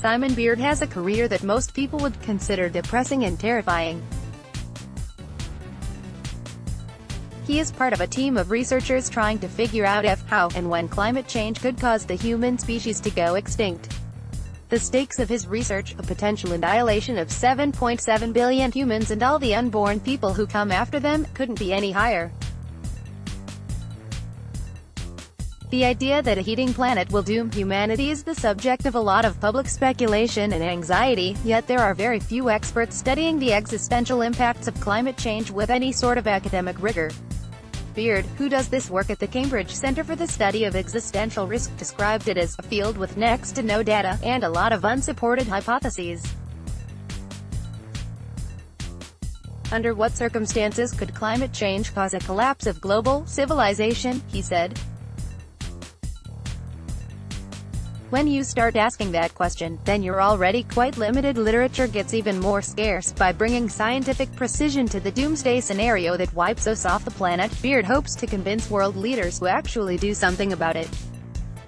Simon Beard has a career that most people would consider depressing and terrifying. He is part of a team of researchers trying to figure out if, how, and when climate change could cause the human species to go extinct. The stakes of his research, a potential annihilation of 7.7 billion humans and all the unborn people who come after them, couldn't be any higher. The idea that a heating planet will doom humanity is the subject of a lot of public speculation and anxiety, yet there are very few experts studying the existential impacts of climate change with any sort of academic rigor. Beard, who does this work at the Cambridge Centre for the Study of Existential Risk, described it as a field with next to no data, and a lot of unsupported hypotheses. Under what circumstances could climate change cause a collapse of global civilization, he said. When you start asking that question, then you're already quite limited. Literature gets even more scarce. By bringing scientific precision to the doomsday scenario that wipes us off the planet, Beard hopes to convince world leaders to actually do something about it.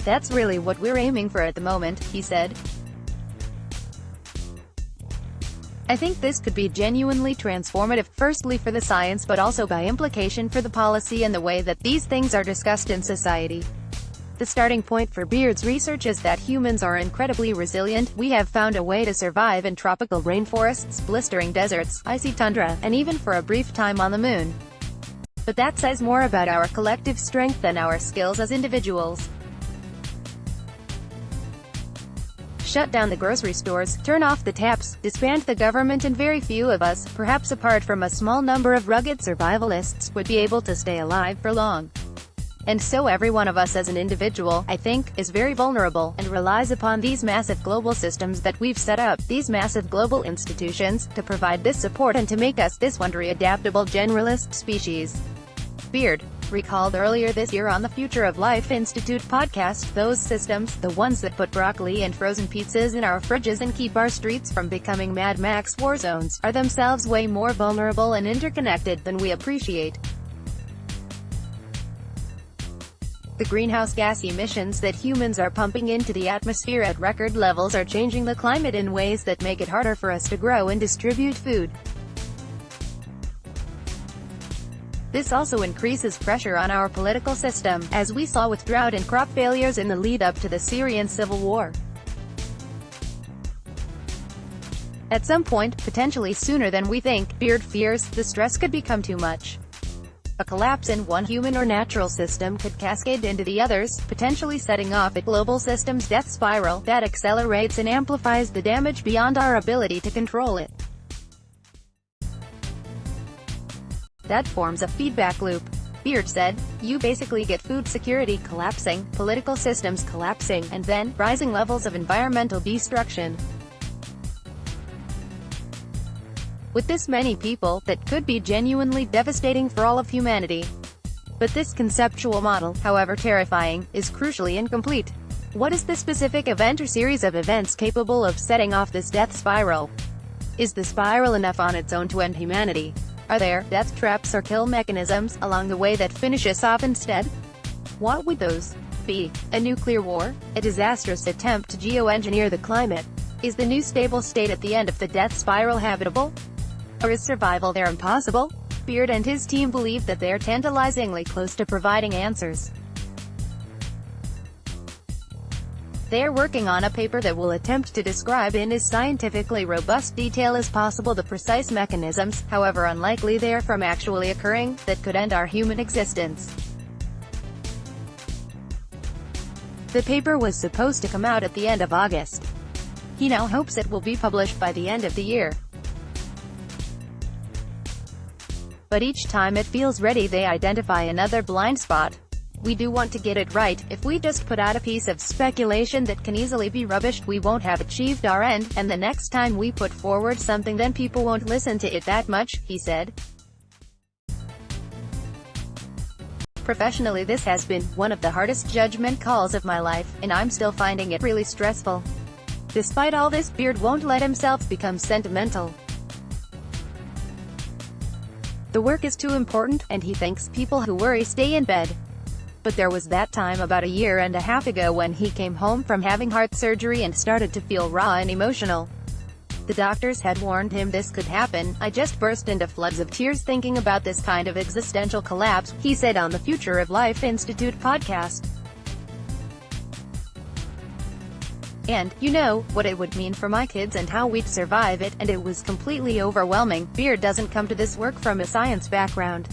That's really what we're aiming for at the moment, he said. I think this could be genuinely transformative, firstly for the science but also by implication for the policy and the way that these things are discussed in society. The starting point for Beard's research is that humans are incredibly resilient. We have found a way to survive in tropical rainforests, blistering deserts, icy tundra, and even for a brief time on the moon. But that says more about our collective strength than our skills as individuals. Shut down the grocery stores, turn off the taps, disband the government, and very few of us, perhaps apart from a small number of rugged survivalists, would be able to stay alive for long. And so every one of us as an individual, I think, is very vulnerable, and relies upon these massive global systems that we've set up, these massive global institutions, to provide this support and to make us this wondery adaptable generalist species. Beard recalled earlier this year on the Future of Life Institute podcast, those systems, the ones that put broccoli and frozen pizzas in our fridges and keep our streets from becoming Mad Max war zones, are themselves way more vulnerable and interconnected than we appreciate. The greenhouse gas emissions that humans are pumping into the atmosphere at record levels are changing the climate in ways that make it harder for us to grow and distribute food. This also increases pressure on our political system, as we saw with drought and crop failures in the lead-up to the Syrian civil war. At some point, potentially sooner than we think, Beard fears, the stress could become too much. A collapse in one human or natural system could cascade into the others, potentially setting off a global system's death spiral that accelerates and amplifies the damage beyond our ability to control it. That forms a feedback loop. Beard said, you basically get food security collapsing, political systems collapsing, and then, rising levels of environmental destruction. With this many people, that could be genuinely devastating for all of humanity. But this conceptual model, however terrifying, is crucially incomplete. What is the specific event or series of events capable of setting off this death spiral? Is the spiral enough on its own to end humanity? Are there death traps or kill mechanisms along the way that finish us off instead? What would those be? A nuclear war? A disastrous attempt to geoengineer the climate? Is the new stable state at the end of the death spiral habitable? Or is survival there impossible? Beard and his team believe that they're tantalizingly close to providing answers. They're working on a paper that will attempt to describe in as scientifically robust detail as possible the precise mechanisms, however unlikely they are from actually occurring, that could end our human existence. The paper was supposed to come out at the end of August. He now hopes it will be published by the end of the year. But each time it feels ready they identify another blind spot. We do want to get it right. If we just put out a piece of speculation that can easily be rubbished, we won't have achieved our end, and the next time we put forward something then people won't listen to it that much, he said. Professionally, this has been one of the hardest judgment calls of my life, and I'm still finding it really stressful. Despite all this, Beard won't let himself become sentimental. The work is too important, and he thinks people who worry stay in bed. But there was that time about a year and a half ago when he came home from having heart surgery and started to feel raw and emotional. The doctors had warned him this could happen. I just burst into floods of tears thinking about this kind of existential collapse, he said on the Future of Life Institute podcast. And, you know, what it would mean for my kids and how we'd survive it, and it was completely overwhelming. Beard doesn't come to this work from a science background.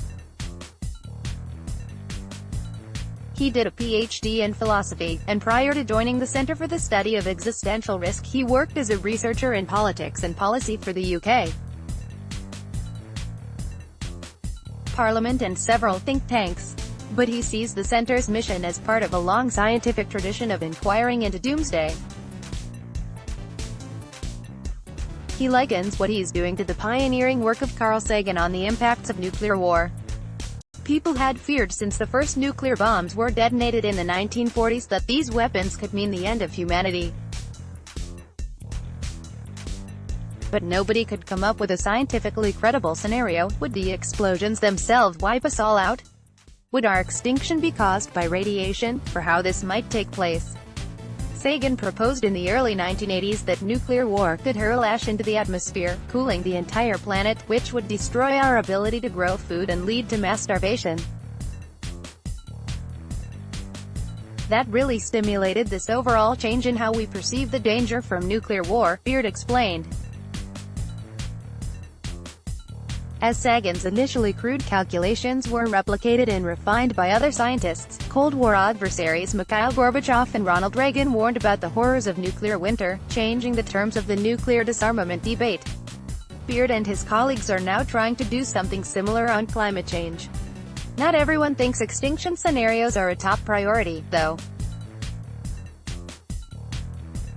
He did a PhD in philosophy, and prior to joining the Center for the Study of Existential Risk, he worked as a researcher in politics and policy for the UK, Parliament and several think tanks. But he sees the center's mission as part of a long scientific tradition of inquiring into doomsday. He likens what he's doing to the pioneering work of Carl Sagan on the impacts of nuclear war. People had feared since the first nuclear bombs were detonated in the 1940s that these weapons could mean the end of humanity. But nobody could come up with a scientifically credible scenario. Would the explosions themselves wipe us all out? Would our extinction be caused by radiation? For how this might take place, Sagan proposed in the early 1980s that nuclear war could hurl ash into the atmosphere, cooling the entire planet, which would destroy our ability to grow food and lead to mass starvation. That really stimulated this overall change in how we perceive the danger from nuclear war, Beard explained. As Sagan's initially crude calculations were replicated and refined by other scientists, Cold War adversaries Mikhail Gorbachev and Ronald Reagan warned about the horrors of nuclear winter, changing the terms of the nuclear disarmament debate. Beard and his colleagues are now trying to do something similar on climate change. Not everyone thinks extinction scenarios are a top priority, though.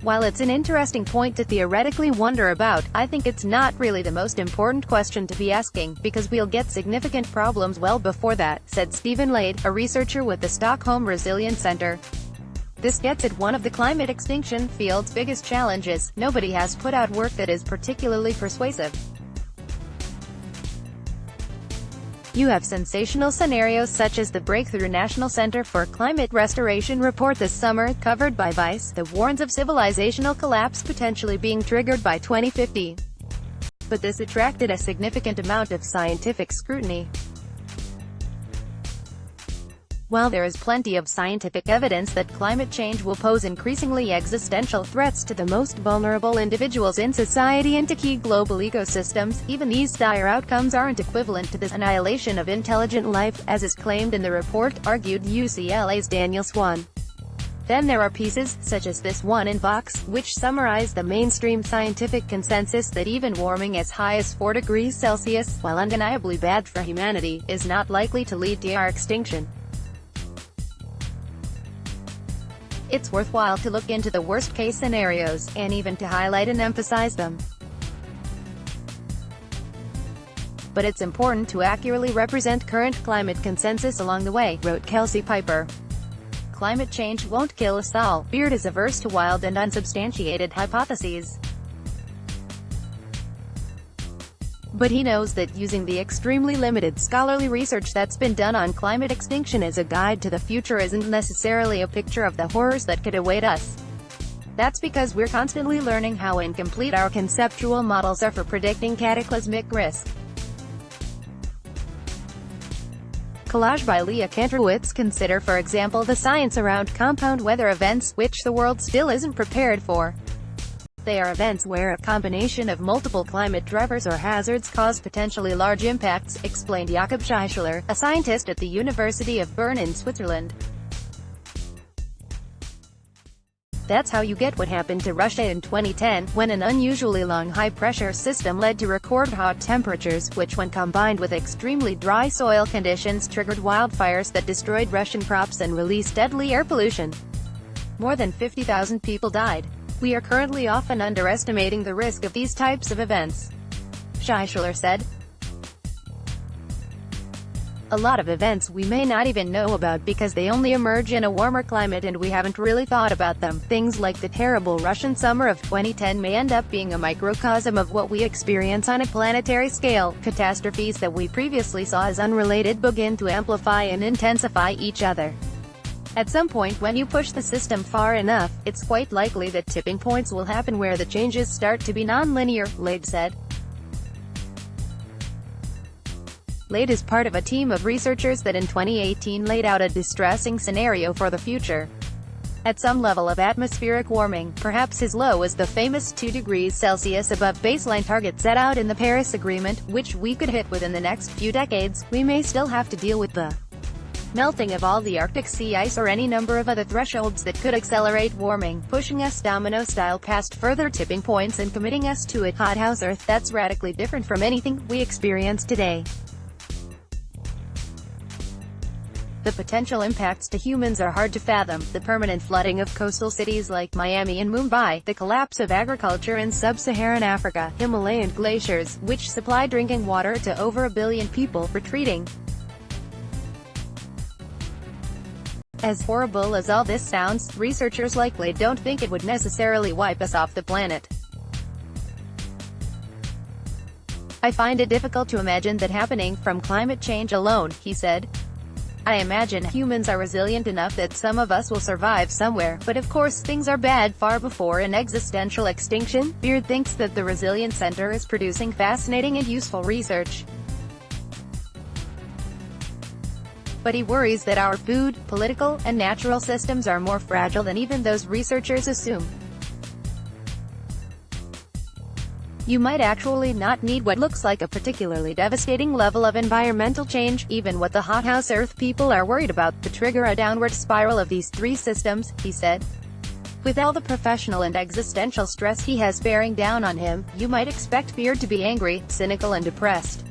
While it's an interesting point to theoretically wonder about, I think it's not really the most important question to be asking, because we'll get significant problems well before that, said Stephen Lade, a researcher with the Stockholm Resilience Center. This gets at one of the climate extinction field's biggest challenges. Nobody has put out work that is particularly persuasive. You have sensational scenarios such as the Breakthrough National Center for Climate Restoration report this summer, covered by Vice, that warns of civilizational collapse potentially being triggered by 2050. But this attracted a significant amount of scientific scrutiny. While there is plenty of scientific evidence that climate change will pose increasingly existential threats to the most vulnerable individuals in society and to key global ecosystems, even these dire outcomes aren't equivalent to the annihilation of intelligent life, as is claimed in the report, argued UCLA's Daniel Swan. Then there are pieces, such as this one in Vox, which summarize the mainstream scientific consensus that even warming as high as 4 degrees Celsius, while undeniably bad for humanity, is not likely to lead to our extinction. It's worthwhile to look into the worst-case scenarios, and even to highlight and emphasize them. But it's important to accurately represent current climate consensus along the way, wrote Kelsey Piper. Climate change won't kill us all. Beard is averse to wild and unsubstantiated hypotheses. But he knows that using the extremely limited scholarly research that's been done on climate extinction as a guide to the future isn't necessarily a picture of the horrors that could await us. That's because we're constantly learning how incomplete our conceptual models are for predicting cataclysmic risk. Collage by Leah Kantrowitz. Consider for example the science around compound weather events, which the world still isn't prepared for. They are events where a combination of multiple climate drivers or hazards cause potentially large impacts, explained Jakob Scheichler, a scientist at the University of Bern in Switzerland. That's how you get what happened to Russia in 2010, when an unusually long high-pressure system led to record hot temperatures, which when combined with extremely dry soil conditions triggered wildfires that destroyed Russian crops and released deadly air pollution. More than 50,000 people died. We are currently often underestimating the risk of these types of events, Scheichler said. A lot of events we may not even know about because they only emerge in a warmer climate and we haven't really thought about them. Things like the terrible Russian summer of 2010 may end up being a microcosm of what we experience on a planetary scale. Catastrophes that we previously saw as unrelated begin to amplify and intensify each other. At some point when you push the system far enough, it's quite likely that tipping points will happen where the changes start to be non-linear, Lade said. Lade is part of a team of researchers that in 2018 laid out a distressing scenario for the future. At some level of atmospheric warming, perhaps as low as the famous 2 degrees Celsius above baseline target set out in the Paris Agreement, which we could hit within the next few decades, we may still have to deal with the melting of all the Arctic sea ice or any number of other thresholds that could accelerate warming, pushing us domino-style past further tipping points and committing us to a hothouse Earth that's radically different from anything we experience today. The potential impacts to humans are hard to fathom: the permanent flooding of coastal cities like Miami and Mumbai, the collapse of agriculture in sub-Saharan Africa, Himalayan glaciers, which supply drinking water to over 1 billion people, retreating. As horrible as all this sounds, researchers like Lade don't think it would necessarily wipe us off the planet. I find it difficult to imagine that happening from climate change alone, he said. I imagine humans are resilient enough that some of us will survive somewhere, but of course things are bad far before an existential extinction. Beard thinks that the Resilience Center is producing fascinating and useful research, but he worries that our food, political, and natural systems are more fragile than even those researchers assume. You might actually not need what looks like a particularly devastating level of environmental change, even what the hothouse Earth people are worried about, to trigger a downward spiral of these 3 systems, he said. With all the professional and existential stress he has bearing down on him, you might expect Beard to be angry, cynical and depressed.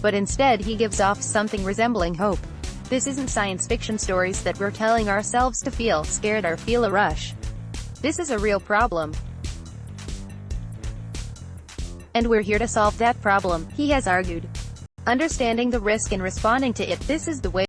But instead he gives off something resembling hope. This isn't science fiction stories that we're telling ourselves to feel scared or feel a rush. This is a real problem, and we're here to solve that problem, he has argued. Understanding the risk and responding to it, this is the way